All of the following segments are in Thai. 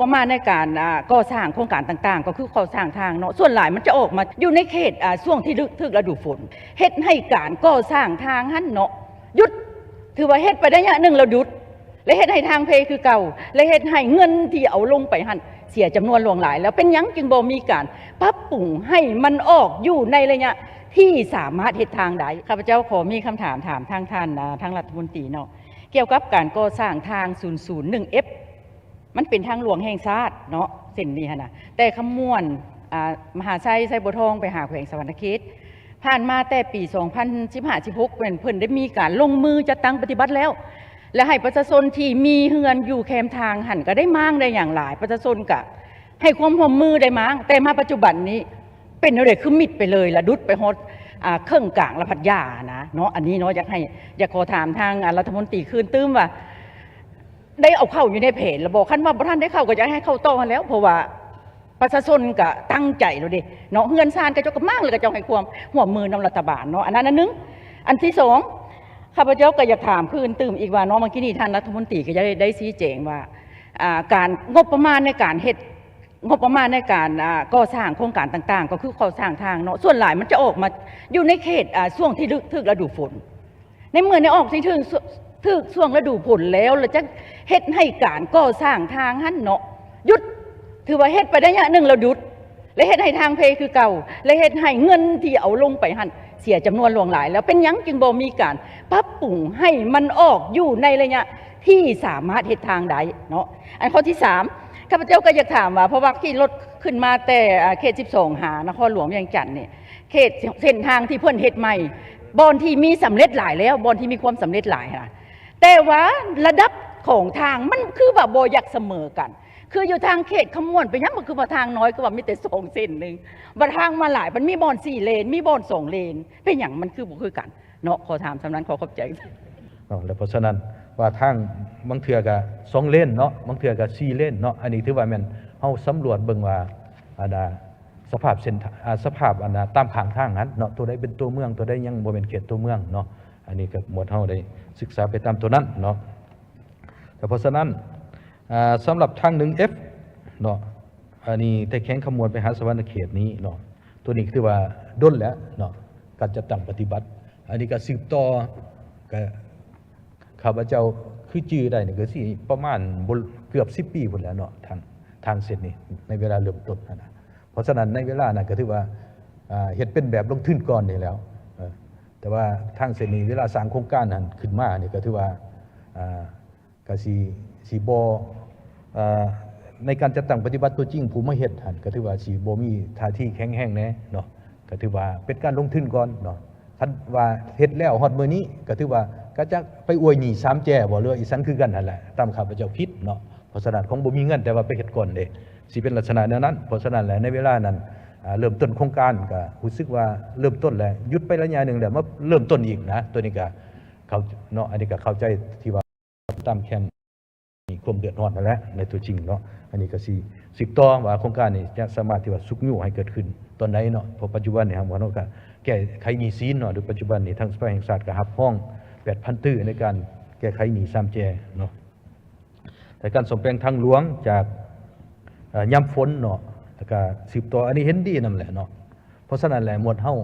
ประมาณในการก่อสร้างโครงการต่างๆก็คือก่อสร้างทางเนาะส่วนหลายมันจะออกมาอยู่ในเขตช่วงที่ถึกฤดูฝนเฮ็ดให้การก่อสร้างทางหันเนาะหยุดถือว่าเฮ็ดไปได้ยะหนึ่งแล้วหยุดและเฮ็ดให้ทางเพคือเก่าและเฮ็ดให้เงินที่เอาลงไปหันเสียจำนวนหลวงหลายแล้วเป็นยังจึงบ่มีการปรับปรุงให้มันออกอยู่ในระยะที่สามารถเฮ็ดทางได้ข้าพเจ้าขอมีคำถามทางท่านทางรัฐมนตรีเนาะเกี่ยวกับการก่อสร้างทาง 001F มันเป็นทางหลวงแห่งชาติเนาะเส้นนี้นะแต่ขมวนมหาชัยไซบัวทองไปหาแขวงสวรรณเขตผ่านมาแต่ปี2015-16เพิ่นได้มีการลงมือจัดตั้งปฏิบัติแล้วและให้ประชาชนที่มีเฮือนอยู่แคมทางหันก็ได้มั่งได้อย่างหลายประชาชนก็ให้ความร่วมมือได้มั่งแต่มาปัจจุบันนี้เป็นอะไรคือมิดไปเลยละดุดไปฮอดเครื่องกลางละพัดยานะเนาะอันนี้เนาะอยากขอถามทางรัฐมนตรีคืนตื้มว่าได้เอาเข้าอยู่ในเพจระบบขั้นว่าท่านได้เข้าก็จะให้เข้าต่อมาแล้วเพราะว่าประชาชนก็ตั้งใจแล้วดิเนาะเฮือนซานก็จะก็มั่งเลยก็จะให้ความหัวมือนำรัฐบาลเนาะอันนั้นอันนึงอันที่สองข้าพเจ้าก็อยากถามคืนตื้มอีกว่าเนาะเมื่อกี้นี้ท่านรัฐมนตรีก็จะได้ชี้แจงว่าการงบประมาณในการเฮ็ดงบประมาณในการก่อสร้างโครงการต่างๆก็คือก่อสร้างทางเนาะส่วนหลายมันจะออกมาอยู่ในเขตช่วงที่ถึกฤดูฝนในเมื่อในออกที่ถึงช่วงฤดูฝนแล้วจะเฮ็ดให้การก่อสร้างทางหันเนาะหยุดถือว่าเฮ็ดไปได้ยะหนึ่งแล้วหยุดและเฮ็ดให้ทางเพคือเก่าและเฮ็ดให้เงินที่เอาลงไปหันเสียจำนวนหลวงหลายแล้วเป็นยังจึงบ่มีการปรับปรุงให้มันออกอยู่ในระยะที่สามารถเฮ็ดทางได้เนาะอันข้อที่3ข้าพเจ้าก็อยากถามว่าเพราะว่าที่รถขึ้นมาแต่เขต12หานครหลวงเวียงจันทน์เนี่ยเขตเส้นทางที่เพิ่นเฮ็ดใหม่บอนที่มีสำเร็จหลายแล้วบอนที่มีความสำเร็จหลายนะแต่ว่าระดับของทางมันคือแบบบ่อยากเสมอกันคืออยู่ทางเขตขมวนไปยังมันคือว่าทางน้อยก็ว่ามีแต่2เส้นนึงบ่ทางมาหลายมันมีบอน4เลนมีบอน2เลนเป็นหยังมันคือบ่คือกันเนาะขอถามสำนั้นขอขอบใจแล้วเพราะฉะนั้นว่าทางบางเทื่อก็2เลนเนาะบางเทื่อก็4เลนเนาะอันนี้ถือว่าแม่นเฮาสำรวจเบิ่งว่าสภาพเส้นสภาพตามข้างทางนั้นเนาะตัวใดเป็นตัวเมืองตัวใดยังบ่เป็นเขตตัวเมืองเนาะอันนี้ก็หมวดเฮาได้ศึกษาไปตามตัวนั้นเนาะแต่เพราะฉะนั้นสำหรับทาง 1F เนาะอันนี้แต่แข้งขมวดไปหาสวรรณเขตนี้เนาะตัวนี้คือว่าด้นแล้วเนาะการจัดตั้งปฏิบัติอันนี้ก็สืบต่อก็ข้าพเจ้าคือจื้อได้นี่ก็สิประมาณเกือบ10 ปีพุ่นแล้วเนาะทางเส้นนี้ในเวลาเริ่มต้นนะเพราะฉะนั้นในเวลานั้นก็ถือว่าเฮ็ดเป็นแบบลงทุนก่อนนี่แล้วแต่ว่าทางเส้นนี้เวลาสร้างโครงการนั้นขึ้นมานี่ก็ถือว่าก็สิบ่ในการจัดตั้งปฏิบัติตัวจริงผู้มาเฮ็ดหั่นก็ถือว่าสิบ่มีท่าทีแข็งแรงแน่เนาะก็ถือว่าเป็นการลงทุนก่อนเนาะคันว่าเฮ็ดแล้วฮอดมื้อนี้ก็ถือว่าก็จะไปอวยหนี้3แจ้บ่หรืออีสันคือกันนั่นแหละตามข้าพเจ้าคิดเนาะเพราะฉะนั้นของบ่มีเงินแต่ว่าไปเฮ็ดก่อนเด้สิเป็นลักษณะแนวนั้นเพราะฉะนั้นแหละในเวลานั้นเริ่มต้นโครงการก็รู้สึกว่าเริ่มต้นแล้วหยุดไประยะนึงแล้วมาเริ่มต้นอีกนะตัวนี้ก็เขาเนาะอันนี้ก็เข้าใจที่ว่าตามแคมมีความเดือดร้อนนั่นแหละในตัวจริงเนาะอันนี้ก็สิต่อว่าโครงการนี้จะสามารถที่ว่าสุกยู่ให้เกิดขึ้นตอนไหนเนาะเพราะปัจจุบันนี่ครับว่าเนาะก็แก้ไขหนี้สินเนาะโดยปัจจุบันนี้ทางสภาแห่งชาติก็รับห้อง 8,000 ตื้อในการแก้ไขหนี้3แจเนาะแต่การส่งแปลงทางหลวงจากย่ำฝนเนาะแล้วก็สืบต่ออันนี้เห็นดีนั่นแหละเนาะเพราะฉะนั้นแหละหมวดเฮา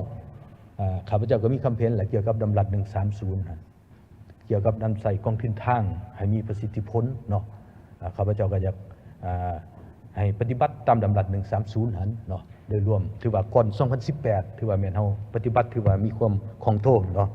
ข้าพเจ้าก็มีคำเพ็ญแหละเกี่ยวกับดำรัส130เกี่ยวกับนำใส่กองทุนทางให้มีประสิทธิผลเนาะข้าพเจ้าก็อยากให้ปฏิบัติตามดำรัส130หันเนาะโดยรวมถือว่าก่อน2018ถือว่าแม่นเฮาปฏิบัติถือว่ามีความคล่องโทษเนาะ